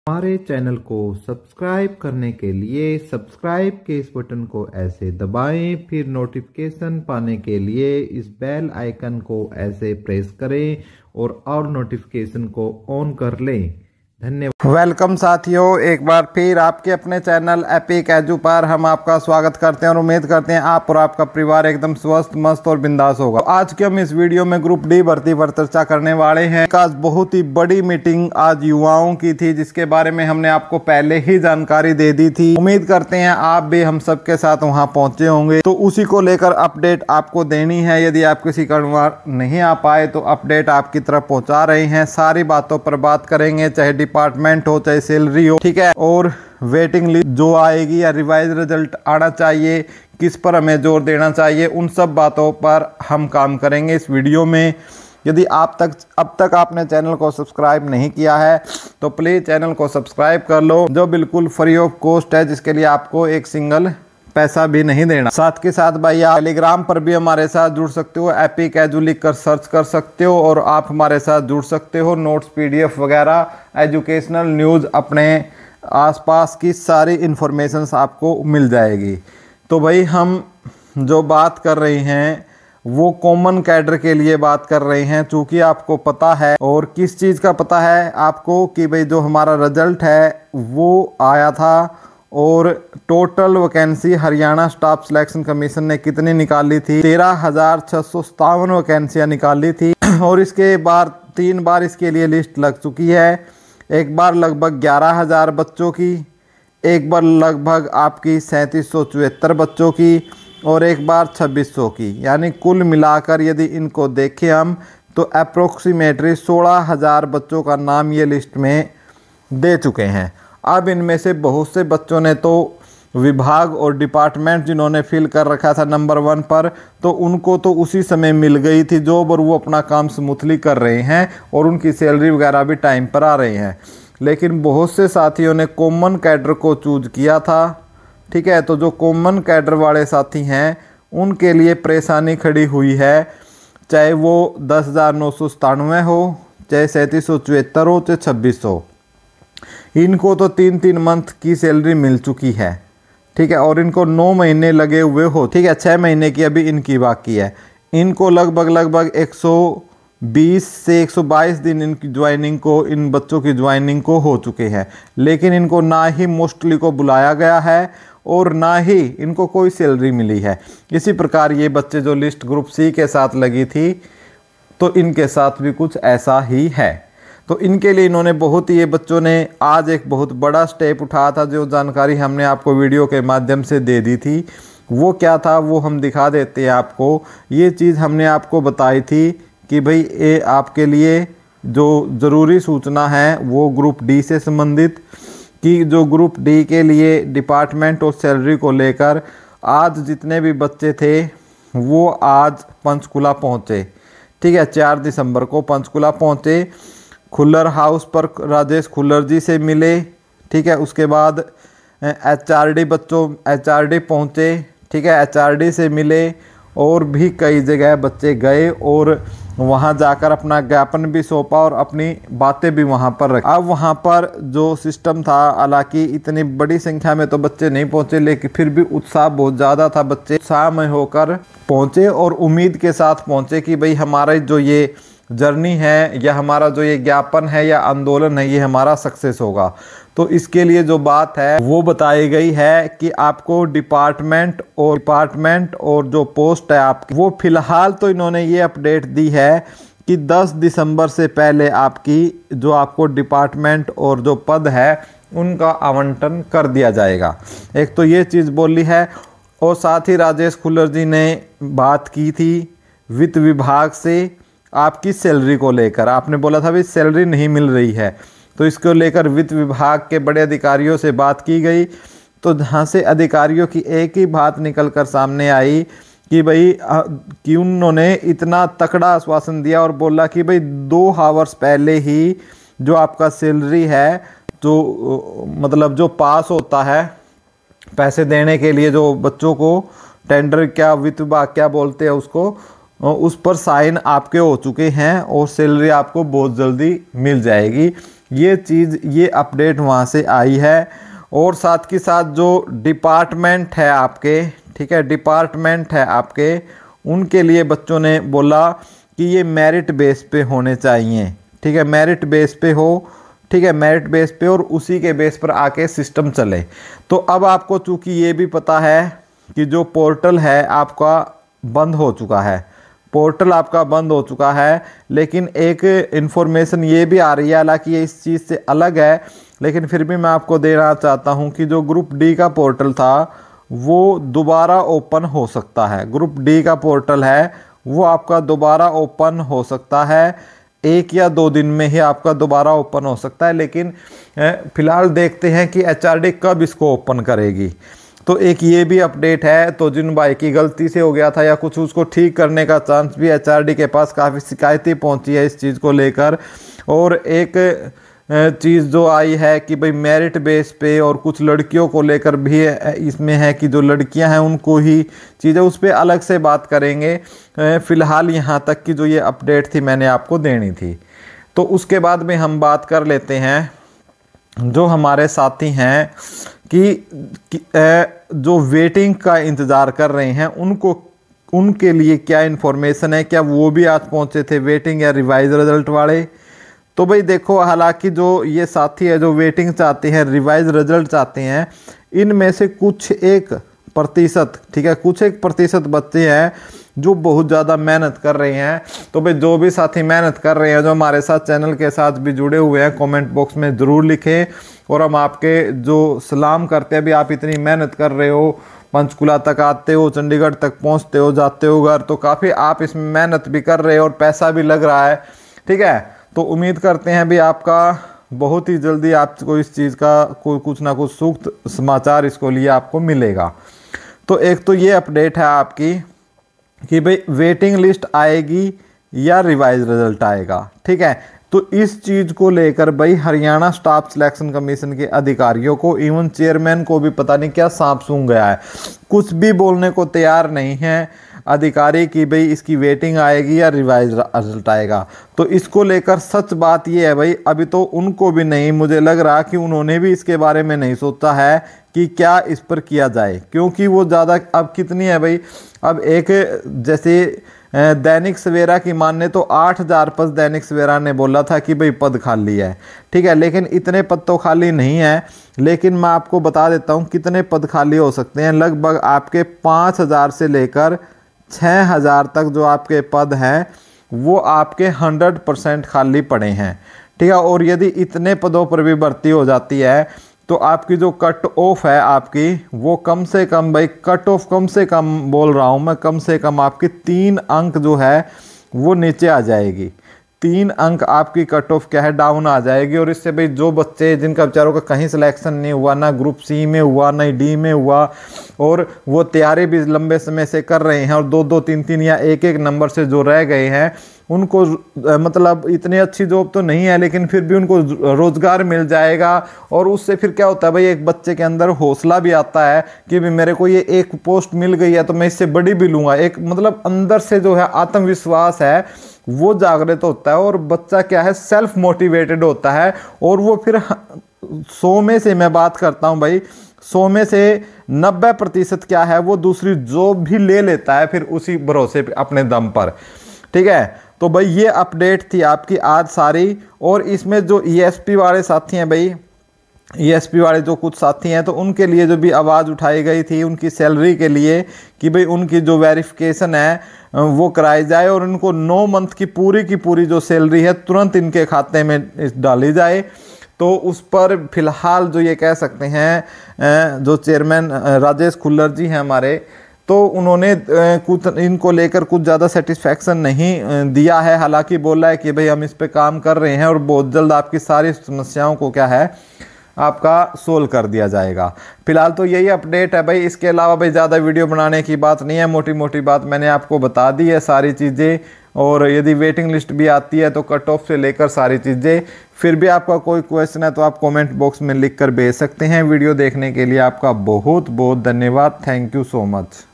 हमारे चैनल को सब्सक्राइब करने के लिए सब्सक्राइब के इस बटन को ऐसे दबाएं, फिर नोटिफिकेशन पाने के लिए इस बेल आइकन को ऐसे प्रेस करें और ऑल नोटिफिकेशन को ऑन कर लें। धन्यवाद। वेलकम साथियों, एक बार फिर आपके अपने चैनल एपिक एजू पर हम आपका स्वागत करते हैं और उम्मीद करते हैं आप और आपका परिवार एकदम स्वस्थ, मस्त और बिंदास होगा। आज के हम इस वीडियो में ग्रुप डी भर्ती पर चर्चा करने वाले हैं। आज बहुत ही बड़ी मीटिंग आज युवाओं की थी, जिसके बारे में हमने आपको पहले ही जानकारी दे दी थी। उम्मीद करते हैं आप भी हम सबके साथ वहां पहुंचे होंगे, तो उसी को लेकर अपडेट आपको देनी है। यदि आप किसी कारणवश नहीं आ पाए तो अपडेट आपकी तरफ पहुंचा रहे हैं। सारी बातों पर बात करेंगे, चाहे डिपार्टमेंट हो चाहे सैलरी हो, ठीक है, और वेटिंग लिस्ट जो आएगी या रिवाइज रिजल्ट आना चाहिए, किस पर हमें जोर देना चाहिए, उन सब बातों पर हम काम करेंगे इस वीडियो में। यदि अब तक आपने चैनल को सब्सक्राइब नहीं किया है तो प्लीज़ चैनल को सब्सक्राइब कर लो, जो बिल्कुल फ्री ऑफ कॉस्ट है, जिसके लिए आपको एक सिंगल पैसा भी नहीं देना। साथ के साथ भाई आप टेलीग्राम पर भी हमारे साथ जुड़ सकते हो, एपिक एजू लिख कर सर्च कर सकते हो और आप हमारे साथ जुड़ सकते हो। नोट्स, पीडीएफ वगैरह, एजुकेशनल न्यूज़, अपने आसपास की सारी इन्फॉर्मेशंस आपको मिल जाएगी। तो भाई हम जो बात कर रहे हैं वो कॉमन कैडर के लिए बात कर रहे हैं, चूँकि आपको पता है, और किस चीज़ का पता है आपको, कि भाई जो हमारा रिजल्ट है वो आया था और total vacancy Haryana staff selection commission ने कितनी निकाली थी, 13,657 वैकेंसियाँ निकाली थी। और इसके बाद 3 बार इसके लिए लिस्ट लग चुकी है। एक बार लगभग 11,000 बच्चों की, एक बार लगभग आपकी 3774 बच्चों की और एक बार 2600 की, यानी कुल मिलाकर यदि इनको देखें हम तो अप्रोक्सीमेटली 16,000 बच्चों का नाम ये लिस्ट में दे चुके हैं। अब इनमें से बहुत से बच्चों ने तो विभाग और डिपार्टमेंट जिन्होंने फिल कर रखा था नंबर 1 पर, तो उनको तो उसी समय मिल गई थी जॉब और वो अपना काम स्मूथली कर रहे हैं और उनकी सैलरी वगैरह भी टाइम पर आ रही हैं। लेकिन बहुत से साथियों ने कॉमन कैडर को चूज किया था, ठीक है। तो जो कॉमन कैडर वाले साथी हैं उनके लिए परेशानी खड़ी हुई है, चाहे वो 10,997 हो, चाहे 3774 हो, चाहे 2600। इनको तो 3-3 मंथ की सैलरी मिल चुकी है, ठीक है, और इनको 9 महीने लगे हुए हो, ठीक है, 6 महीने की अभी इनकी बाकी है। इनको लगभग 120 से 122 दिन इनकी ज्वाइनिंग को, इन बच्चों की ज्वाइनिंग को हो चुके हैं, लेकिन इनको ना ही मोस्टली को बुलाया गया है और ना ही इनको कोई सैलरी मिली है। इसी प्रकार ये बच्चे जो लिस्ट ग्रुप सी के साथ लगी थी, तो इनके साथ भी कुछ ऐसा ही है। तो इनके लिए इन्होंने ये बच्चों ने आज एक बहुत बड़ा स्टेप उठाया था। जो जानकारी हमने आपको वीडियो के माध्यम से दे दी थी, वो क्या था वो हम दिखा देते हैं आपको। ये चीज़ हमने आपको बताई थी कि भाई ये आपके लिए जो ज़रूरी सूचना है वो ग्रुप डी से संबंधित, कि जो ग्रुप डी के लिए डिपार्टमेंट और सैलरी को लेकर आज जितने भी बच्चे थे वो आज पंचकुला पहुँचे, ठीक है। 4 दिसंबर को पंचकुला पहुँचे, खुल्लर हाउस पर राजेश खुल्लर जी से मिले, ठीक है। उसके बाद एचआरडी एचआरडी पहुँचे, ठीक है, एचआरडी से मिले और भी कई जगह बच्चे गए और वहाँ जाकर अपना ज्ञापन भी सौंपा और अपनी बातें भी वहाँ पर रखी। अब वहाँ पर जो सिस्टम था, हालांकि इतनी बड़ी संख्या में तो बच्चे नहीं पहुँचे, लेकिन फिर भी उत्साह बहुत ज़्यादा था। बच्चे उत्साह में होकर पहुँचे और उम्मीद के साथ पहुँचे कि भाई हमारा जो ये जर्नी है या हमारा जो ये ज्ञापन है या आंदोलन है ये हमारा सक्सेस होगा। तो इसके लिए जो बात है वो बताई गई है कि आपको डिपार्टमेंट और जो पोस्ट है आपकी, वो फिलहाल तो इन्होंने ये अपडेट दी है कि 10 दिसंबर से पहले आपकी जो आपको डिपार्टमेंट और जो पद है उनका आवंटन कर दिया जाएगा। एक तो ये चीज़ बोली है, और साथ ही राजेश खुल्लर जी ने बात की थी वित्त विभाग से आपकी सैलरी को लेकर। आपने बोला था भाई सैलरी नहीं मिल रही है, तो इसको लेकर वित्त विभाग के बड़े अधिकारियों से बात की गई। तो जहाँ से अधिकारियों की एक ही बात निकल कर सामने आई कि भाई कि उन्होंने इतना तकड़ा आश्वासन दिया और बोला कि भाई 2 आवर्स पहले ही जो आपका सैलरी है, जो मतलब जो पास होता है पैसे देने के लिए, जो बच्चों को टेंडर क्या वित्त विभाग क्या बोलते हैं उसको, उस पर साइन आपके हो चुके हैं और सैलरी आपको बहुत जल्दी मिल जाएगी। ये चीज़, ये अपडेट वहाँ से आई है। और साथ के साथ जो डिपार्टमेंट है आपके, ठीक है, डिपार्टमेंट है आपके, उनके लिए बच्चों ने बोला कि ये मेरिट बेस पे होने चाहिए, ठीक है, मेरिट बेस पे हो, ठीक है, मेरिट बेस पे, और उसी के बेस पर आके सिस्टम चले। तो अब आपको चूँकि ये भी पता है कि जो पोर्टल है आपका बंद हो चुका है, पोर्टल आपका बंद हो चुका है, लेकिन एक इन्फॉर्मेशन ये भी आ रही है, हालांकि ये इस चीज़ से अलग है, लेकिन फिर भी मैं आपको देना चाहता हूँ कि जो ग्रुप डी का पोर्टल था वो दोबारा ओपन हो सकता है। ग्रुप डी का पोर्टल है वो आपका दोबारा ओपन हो सकता है, 1 या 2 दिन में ही आपका दोबारा ओपन हो सकता है। लेकिन फिलहाल देखते हैं कि एचआरडी कब इसको ओपन करेगी। तो एक ये भी अपडेट है। तो जिन भाई की गलती से हो गया था या कुछ, उसको ठीक करने का चांस भी एचआरडी के पास काफ़ी शिकायतें पहुंची है इस चीज़ को लेकर। और एक चीज़ जो आई है कि भाई मेरिट बेस पे, और कुछ लड़कियों को लेकर भी इसमें है कि जो लड़कियां हैं उनको ही चीज़ें, उस पर अलग से बात करेंगे। फ़िलहाल यहाँ तक की जो ये अपडेट थी मैंने आपको देनी थी। तो उसके बाद में हम बात कर लेते हैं जो हमारे साथी हैं कि जो वेटिंग का इंतज़ार कर रहे हैं उनको, उनके लिए क्या इन्फॉर्मेशन है, क्या वो भी आज पहुँचे थे वेटिंग या रिवाइज रिजल्ट वाले। तो भाई देखो, हालांकि जो ये साथी है जो वेटिंग चाहते हैं, रिवाइज रिजल्ट चाहते हैं, इनमें से कुछ 1%, ठीक है, कुछ 1% बच्चे हैं जो बहुत ज़्यादा मेहनत कर रहे हैं। तो भाई जो भी साथी मेहनत कर रहे हैं, जो हमारे साथ चैनल के साथ भी जुड़े हुए हैं, कमेंट बॉक्स में ज़रूर लिखें। और हम आपके जो सलाम करते हैं, भी आप इतनी मेहनत कर रहे हो, पंचकुला तक आते हो, चंडीगढ़ तक पहुँचते हो, जाते हो घर, तो काफ़ी आप इसमें मेहनत भी कर रहे हो और पैसा भी लग रहा है, ठीक है। तो उम्मीद करते हैं भी आपका बहुत ही जल्दी आपको इस चीज़ का कोई कुछ ना कुछ सूक्त समाचार इसको लिए आपको मिलेगा। तो एक तो ये अपडेट है आपकी कि भाई वेटिंग लिस्ट आएगी या रिवाइज रिजल्ट आएगा, ठीक है। तो इस चीज़ को लेकर भाई हरियाणा स्टाफ सिलेक्शन कमीशन के अधिकारियों को, इवन चेयरमैन को भी पता नहीं क्या सांप सूंघ गया है, कुछ भी बोलने को तैयार नहीं है अधिकारी कि भाई इसकी वेटिंग आएगी या रिवाइज रिजल्ट आएगा। तो इसको लेकर सच बात ये है भाई, अभी तो उनको भी नहीं, मुझे लग रहा कि उन्होंने भी इसके बारे में नहीं सोचा है कि क्या इस पर किया जाए, क्योंकि वो ज़्यादा अब कितनी है भाई, अब एक जैसे दैनिक सवेरा की माने तो 8000 पद दैनिक सवेरा ने बोला था कि भाई पद खाली है, ठीक है, लेकिन इतने पद तो खाली नहीं है। लेकिन मैं आपको बता देता हूँ कितने पद खाली हो सकते हैं। लगभग आपके 5000 से लेकर 6000 तक जो आपके पद हैं वो आपके 100% खाली पड़े हैं, ठीक है। और यदि इतने पदों पर भी भर्ती हो जाती है तो आपकी जो कट ऑफ है आपकी, वो कम से कम भाई, कट ऑफ कम से कम बोल रहा हूँ मैं, कम से कम आपकी 3 अंक जो है वो नीचे आ जाएगी। 3 अंक आपकी कट ऑफ क्या है, डाउन आ जाएगी। और इससे भाई जो बच्चे जिनका बेचारों का कहीं सिलेक्शन नहीं हुआ, ना ग्रुप सी में हुआ ना डी में हुआ, और वो तैयारी भी लंबे समय से कर रहे हैं, और 2-2, 3-3 या 1-1 नंबर से जो रह गए हैं, उनको मतलब इतनी अच्छी जॉब तो नहीं है, लेकिन फिर भी उनको रोज़गार मिल जाएगा। और उससे फिर क्या होता है भाई, एक बच्चे के अंदर हौसला भी आता है कि भाई मेरे को ये एक पोस्ट मिल गई है तो मैं इससे बड़ी भी लूँगा। एक मतलब अंदर से जो है आत्मविश्वास है वो जागृत होता है, और बच्चा क्या है, सेल्फ मोटिवेटेड होता है। और वो फिर 100 में से मैं बात करता हूँ भाई, 100 में से 90% क्या है, वो दूसरी जॉब भी ले लेता है फिर उसी भरोसे पे, अपने दम पर, ठीक है। तो भाई ये अपडेट थी आपकी आज सारी। और इसमें जो ईएसपी वाले साथी हैं भाई, ईएसपी वाले जो कुछ साथी हैं, तो उनके लिए जो भी आवाज़ उठाई गई थी उनकी सैलरी के लिए कि भाई उनकी जो वेरिफिकेशन है वो कराई जाए, और उनको 9 मंथ की पूरी जो सैलरी है तुरंत इनके खाते में डाली जाए। तो उस पर फिलहाल जो ये कह सकते हैं जो चेयरमैन राजेश खुल्लर जी हैं हमारे, तो उन्होंने कुछ इनको लेकर कुछ ज़्यादा सेटिस्फैक्शन नहीं दिया है। हालांकि बोला है कि भाई हम इस पे काम कर रहे हैं और बहुत जल्द आपकी सारी समस्याओं को क्या है, आपका सोल्व कर दिया जाएगा। फिलहाल तो यही अपडेट है भाई। इसके अलावा भाई ज़्यादा वीडियो बनाने की बात नहीं है, मोटी मोटी बात मैंने आपको बता दी है सारी चीज़ें। और यदि वेटिंग लिस्ट भी आती है तो कट ऑफ से लेकर सारी चीज़ें। फिर भी आपका कोई क्वेश्चन है तो आप कमेंट बॉक्स में लिख कर भेज सकते हैं। वीडियो देखने के लिए आपका बहुत बहुत धन्यवाद। Thank you so much.